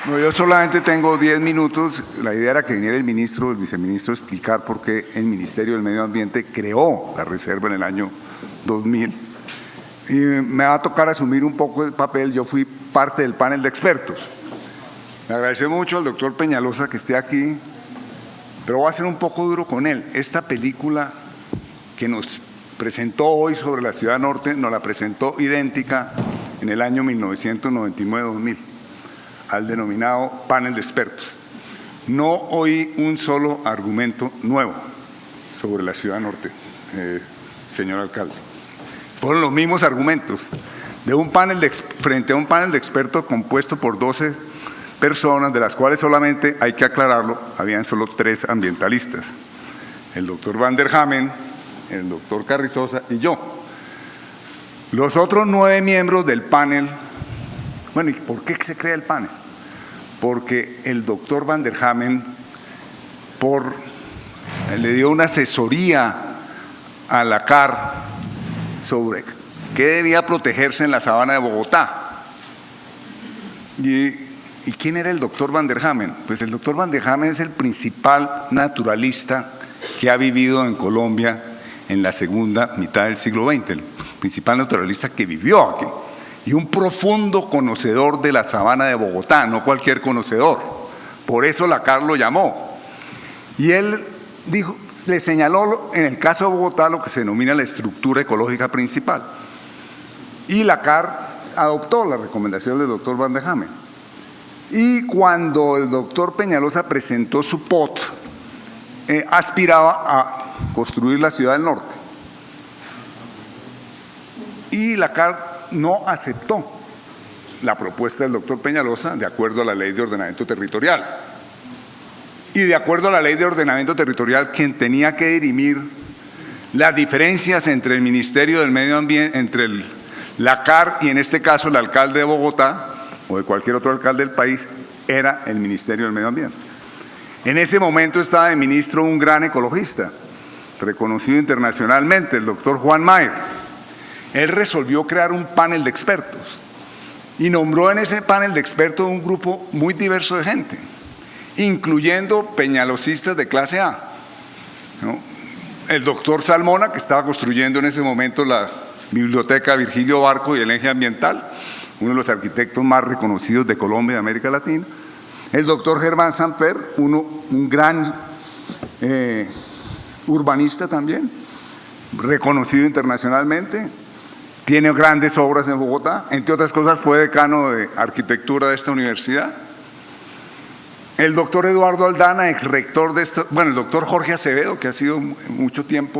No, yo solamente tengo 10 minutos. La idea era que viniera el ministro, el viceministro, a explicar por qué el Ministerio del Medio Ambiente creó la reserva en el año 2000. Y me va a tocar asumir un poco el papel. Yo fui parte del panel de expertos. Le agradezco mucho al doctor Peñalosa que esté aquí, pero voy a ser un poco duro con él. Esta película que nos presentó hoy sobre la Ciudad Norte, nos la presentó idéntica en el año 1999-2000. al denominado panel de expertos. No oí un solo argumento nuevo sobre la Ciudad Norte, señor alcalde. Fueron los mismos argumentos de un panel frente a un panel de expertos compuesto por 12 personas, de las cuales solamente, hay que aclararlo, habían solo 3 ambientalistas: el doctor Van der Hamen, el doctor Carrizosa y yo. Los otros 9 miembros del panel. Bueno, ¿y por qué se crea el panel? Porque el doctor Van der Hamen le dio una asesoría a la CAR sobre qué debía protegerse en la sabana de Bogotá. ¿Y quién era el doctor Van der Hamen? Pues el doctor Van der Hamen es el principal naturalista que ha vivido en Colombia en la segunda mitad del siglo XX, el principal naturalista que vivió aquí. Y un profundo conocedor de la sabana de Bogotá, no cualquier conocedor. Por eso la CAR lo llamó. Y él dijo, le señaló en el caso de Bogotá lo que se denomina la estructura ecológica principal. Y la CAR adoptó la recomendación del doctor Van der Hamen. Y cuando el doctor Peñalosa presentó su POT, aspiraba a construir la Ciudad del Norte. Y la CAR no aceptó la propuesta del doctor Peñalosa de acuerdo a la Ley de Ordenamiento Territorial. Y de acuerdo a la Ley de Ordenamiento Territorial, quien tenía que dirimir las diferencias entre el Ministerio del Medio Ambiente, entre la CAR y en este caso el alcalde de Bogotá o de cualquier otro alcalde del país, era el Ministerio del Medio Ambiente. En ese momento estaba de ministro un gran ecologista, reconocido internacionalmente, el doctor Juan Mayer. Él resolvió crear un panel de expertos y nombró en ese panel de expertos un grupo muy diverso de gente, incluyendo peñalosistas de clase A, ¿no? El doctor Salmona, que estaba construyendo en ese momento la biblioteca Virgilio Barco y el eje ambiental, uno de los arquitectos más reconocidos de Colombia y de América Latina. El doctor Germán Samper, un gran urbanista también, reconocido internacionalmente. Tiene grandes obras en Bogotá, entre otras cosas fue decano de arquitectura de esta universidad. El doctor Eduardo Aldana, ex rector de esta, bueno, el doctor Jorge Acevedo, que ha sido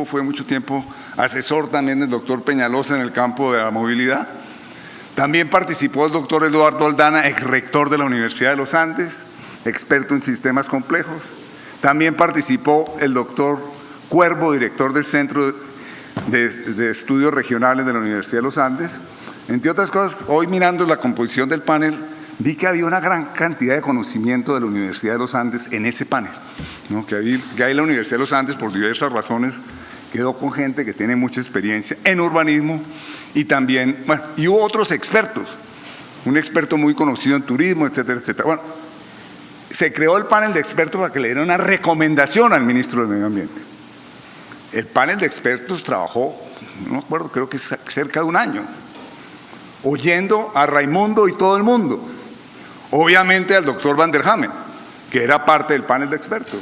fue mucho tiempo asesor también del doctor Peñalosa en el campo de la movilidad. También participó el doctor Eduardo Aldana, ex rector de la Universidad de los Andes, experto en sistemas complejos. También participó el doctor Cuervo, director del Centro de Estudios Regionales de la Universidad de los Andes. Entre otras cosas, hoy mirando la composición del panel, vi que había una gran cantidad de conocimiento de la Universidad de los Andes en ese panel, ¿no? que ahí la Universidad de los Andes, por diversas razones, quedó con gente que tiene mucha experiencia en urbanismo y también, bueno, y hubo otros expertos, un experto muy conocido en turismo, etcétera, etcétera. Bueno, se creó el panel de expertos para que le dieran una recomendación al ministro del Medio Ambiente. El panel de expertos trabajó, no me acuerdo, creo que cerca de un año, oyendo a Raimundo y todo el mundo. Obviamente al doctor Van der Hamen, que era parte del panel de expertos,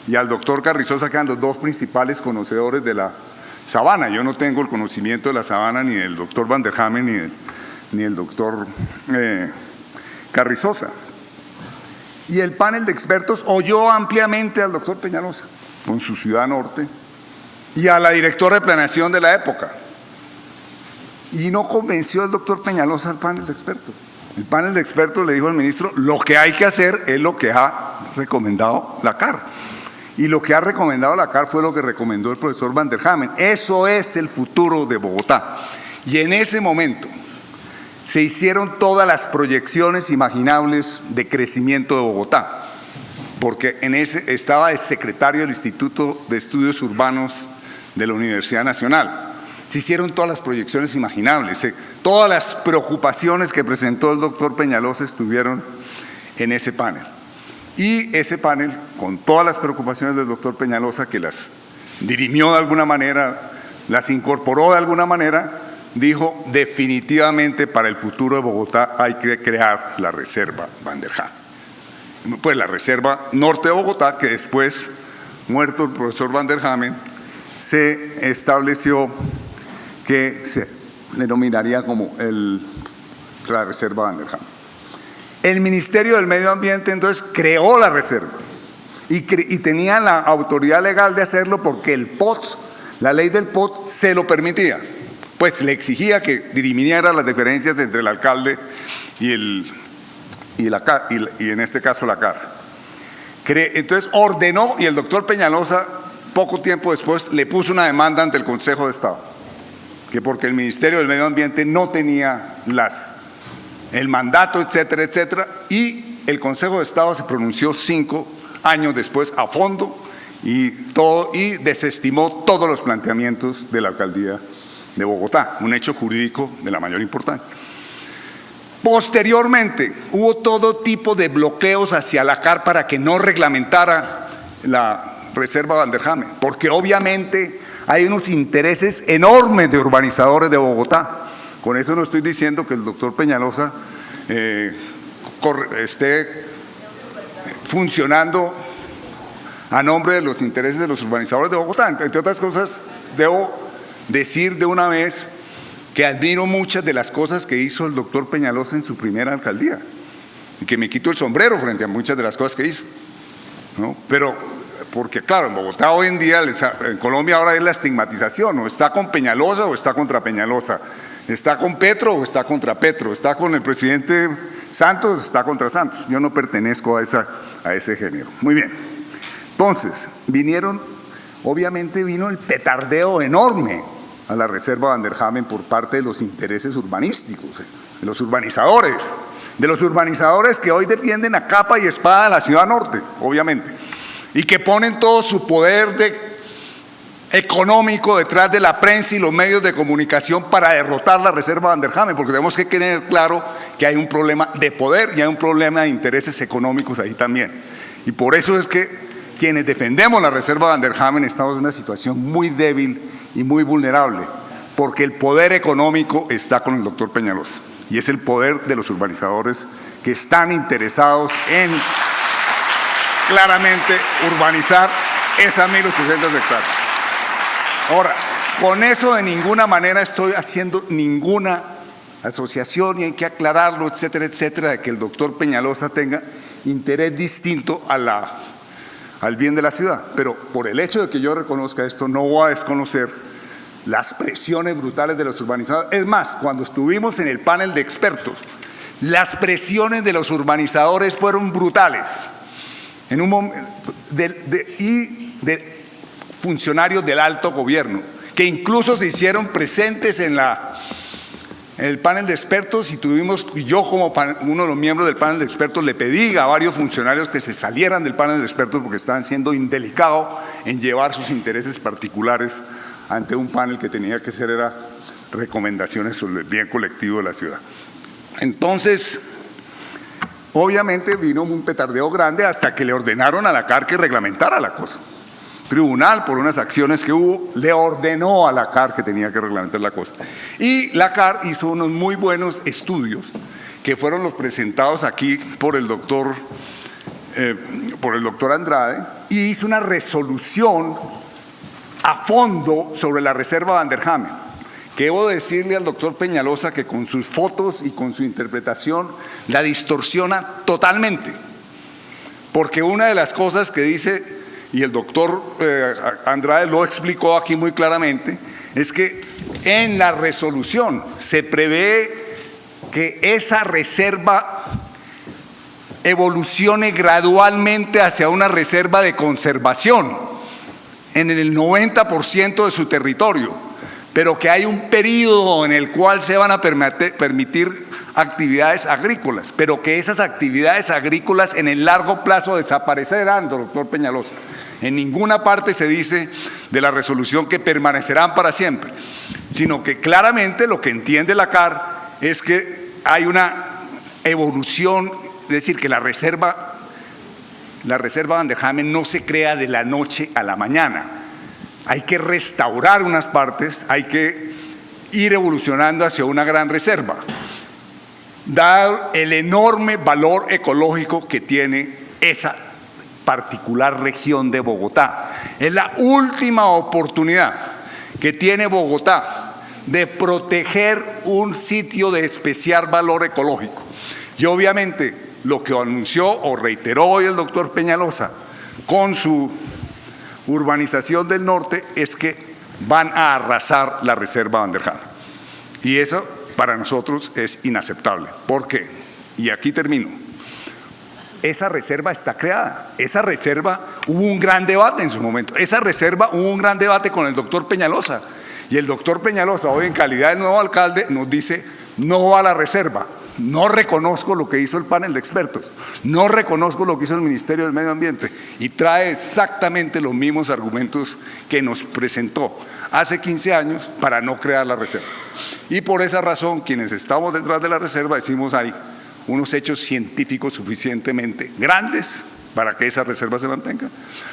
y al doctor Carrizosa, que eran los 2 principales conocedores de la sabana. Yo no tengo el conocimiento de la sabana ni del doctor Van der Hamen ni del doctor Carrizosa. Y el panel de expertos oyó ampliamente al doctor Peñalosa con su Ciudad Norte y a la directora de planeación de la época. Y no convenció al doctor Peñalosa al panel de expertos. El panel de expertos le dijo al ministro, lo que hay que hacer es lo que ha recomendado la CAR. Y lo que ha recomendado la CAR fue lo que recomendó el profesor Van der Hamen. Eso es el futuro de Bogotá. Y en ese momento se hicieron todas las proyecciones imaginables de crecimiento de Bogotá, porque en ese estaba el secretario del Instituto de Estudios Urbanos de la Universidad Nacional. Se hicieron todas las proyecciones imaginables, todas las preocupaciones que presentó el doctor Peñalosa estuvieron en ese panel. Y ese panel, con todas las preocupaciones del doctor Peñalosa, que las dirimió de alguna manera, las incorporó de alguna manera, dijo definitivamente para el futuro de Bogotá hay que crear la reserva Van der Hamen. Pues la reserva norte de Bogotá, que después, muerto el profesor Van der Hamen, se estableció que se denominaría como la reserva Van der Hamen. El Ministerio del Medio Ambiente entonces creó la reserva y tenía la autoridad legal de hacerlo porque el POT, la ley del POT se lo permitía, pues le exigía que dirimiera las diferencias entre el alcalde y en este caso la CAR. Entonces ordenó, y el doctor Peñalosa poco tiempo después le puso una demanda ante el Consejo de Estado, que porque el Ministerio del Medio Ambiente no tenía el mandato, etcétera, etcétera, y el Consejo de Estado se pronunció 5 años después a fondo y desestimó todos los planteamientos de la alcaldía de Bogotá, un hecho jurídico de la mayor importancia. Posteriormente hubo todo tipo de bloqueos hacia la CAR para que no reglamentara la reserva Van der Hamen, porque obviamente hay unos intereses enormes de urbanizadores de Bogotá. Con eso no estoy diciendo que el doctor Peñalosa esté funcionando a nombre de los intereses de los urbanizadores de Bogotá. Entre otras cosas, debo decir de una vez que admiro muchas de las cosas que hizo el doctor Peñalosa en su primera alcaldía y que me quito el sombrero frente a muchas de las cosas que hizo, ¿no? Pero, porque claro, en Bogotá hoy en día, en Colombia ahora es la estigmatización, o está con Peñalosa o está contra Peñalosa. ¿Está con Petro o está contra Petro? ¿Está con el presidente Santos o está contra Santos? Yo no pertenezco a ese género. Muy bien. Entonces, obviamente vino el petardeo enorme a la reserva Van der Hamen por parte de los intereses urbanísticos, de los urbanizadores que hoy defienden a capa y espada la ciudad norte, obviamente, y que ponen todo su poder económico detrás de la prensa y los medios de comunicación para derrotar la reserva Van der Hamen, porque tenemos que tener claro que hay un problema de poder y hay un problema de intereses económicos ahí también. Y por eso es que quienes defendemos la reserva Van der Hamen estamos en una situación muy débil y muy vulnerable, porque el poder económico está con el doctor Peñalosa y es el poder de los urbanizadores que están interesados en claramente urbanizar esas 1.800 hectáreas. Ahora, con eso de ninguna manera estoy haciendo ninguna asociación y hay que aclararlo, etcétera, etcétera, de que el doctor Peñalosa tenga interés distinto al bien de la ciudad. Pero por el hecho de que yo reconozca esto, no voy a desconocer las presiones brutales de los urbanizadores. Es más, cuando estuvimos en el panel de expertos, las presiones de los urbanizadores fueron brutales. En un momento de funcionarios del alto gobierno, que incluso se hicieron presentes en el panel de expertos y yo como uno de los miembros del panel de expertos le pedí a varios funcionarios que se salieran del panel de expertos porque estaban siendo indelicados en llevar sus intereses particulares ante un panel que tenía que ser recomendaciones sobre el bien colectivo de la ciudad. Entonces, obviamente vino un petardeo grande hasta que le ordenaron a la CAR que reglamentara la cosa. Tribunal, por unas acciones que hubo, le ordenó a la CAR que tenía que reglamentar la cosa. Y la CAR hizo unos muy buenos estudios que fueron los presentados aquí por el doctor Andrade, y hizo una resolución a fondo sobre la reserva Van der Hamen, que debo decirle al doctor Peñalosa que con sus fotos y con su interpretación la distorsiona totalmente, porque una de las cosas que dice, y el doctor Andrade lo explicó aquí muy claramente, es que en la resolución se prevé que esa reserva evolucione gradualmente hacia una reserva de conservación en el 90% de su territorio, pero que hay un periodo en el cual se van a permitir actividades agrícolas, pero que esas actividades agrícolas en el largo plazo desaparecerán, doctor Peñalosa. En ninguna parte se dice de la resolución que permanecerán para siempre, sino que claramente lo que entiende la CAR es que hay una evolución decir que la reserva Van der Hamen no se crea de la noche a la mañana. Hay que restaurar unas partes, hay que ir evolucionando hacia una gran reserva, dado el enorme valor ecológico que tiene esa particular región de Bogotá. Es la última oportunidad que tiene Bogotá de proteger un sitio de especial valor ecológico. Y obviamente lo que anunció o reiteró hoy el doctor Peñalosa con su urbanización del norte es que van a arrasar la reserva Van der Hamen. Y eso para nosotros es inaceptable. ¿Por qué? Y aquí termino. Esa reserva está creada. Esa reserva hubo un gran debate en su momento. Esa reserva hubo un gran debate con el doctor Peñalosa. Y el doctor Peñalosa, hoy en calidad de nuevo alcalde, nos dice no va a la reserva. No reconozco lo que hizo el panel de expertos, no reconozco lo que hizo el Ministerio del Medio Ambiente y trae exactamente los mismos argumentos que nos presentó hace 15 años para no crear la reserva. Y por esa razón, quienes estamos detrás de la reserva decimos hay unos hechos científicos suficientemente grandes para que esa reserva se mantenga.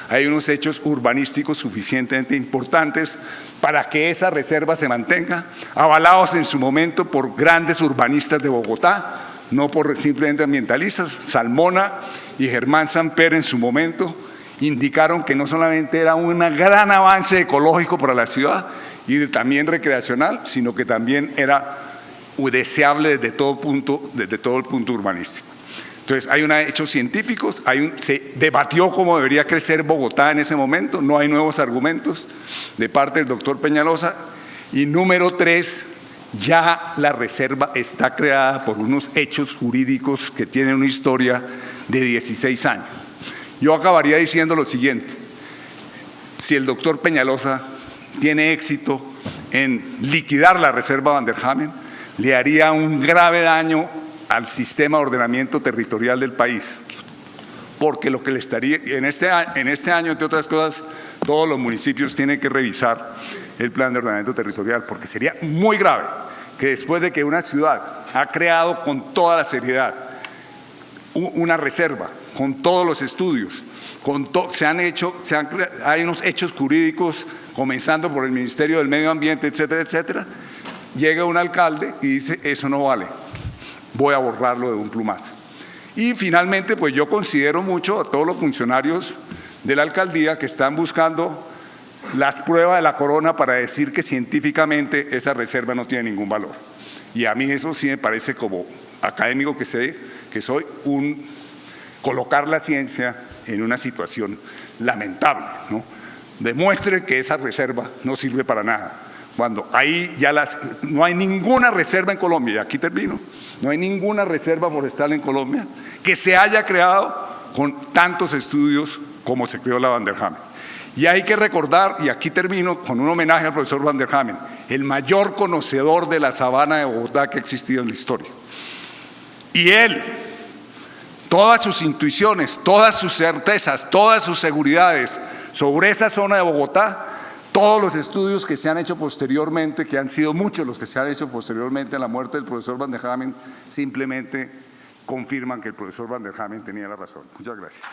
Hay unos hechos urbanísticos suficientemente importantes para que esa reserva se mantenga, avalados en su momento por grandes urbanistas de Bogotá, no por simplemente ambientalistas. Salmona y Germán Samper en su momento indicaron que no solamente era un gran avance ecológico para la ciudad y también recreacional, sino que también era deseable desde todo el punto urbanístico. Entonces hay unos hechos científicos, se debatió cómo debería crecer Bogotá en ese momento, no hay nuevos argumentos de parte del doctor Peñalosa. Y número 3, ya la reserva está creada por unos hechos jurídicos que tienen una historia de 16 años. Yo acabaría diciendo lo siguiente: si el doctor Peñalosa tiene éxito en liquidar la reserva Van der Hamen, le haría un grave daño al sistema de ordenamiento territorial del país, porque lo que le estaría, en este año, entre otras cosas, todos los municipios tienen que revisar el plan de ordenamiento territorial, porque sería muy grave que después de que una ciudad ha creado con toda la seriedad una reserva, con todos los estudios, hay unos hechos jurídicos, comenzando por el Ministerio del Medio Ambiente, etcétera, etcétera, llega un alcalde y dice eso no vale, voy a borrarlo de un plumazo. Y finalmente, pues yo considero mucho a todos los funcionarios de la alcaldía que están buscando las pruebas de la corona para decir que científicamente esa reserva no tiene ningún valor. Y a mí eso sí me parece, como académico que soy, colocar la ciencia en una situación lamentable, ¿no? Demuestre que esa reserva no sirve para nada, cuando ahí ya no hay ninguna reserva en Colombia, y aquí termino, no hay ninguna reserva forestal en Colombia que se haya creado con tantos estudios como se creó la Van der Hamen. Y hay que recordar, y aquí termino con un homenaje al profesor Van der Hamen, el mayor conocedor de la sabana de Bogotá que ha existido en la historia. Y él, todas sus intuiciones, todas sus certezas, todas sus seguridades sobre esa zona de Bogotá, todos los estudios que se han hecho posteriormente, que han sido muchos los que se han hecho posteriormente a la muerte del profesor Van der Hamen, simplemente confirman que el profesor Van der Hamen tenía la razón. Muchas gracias.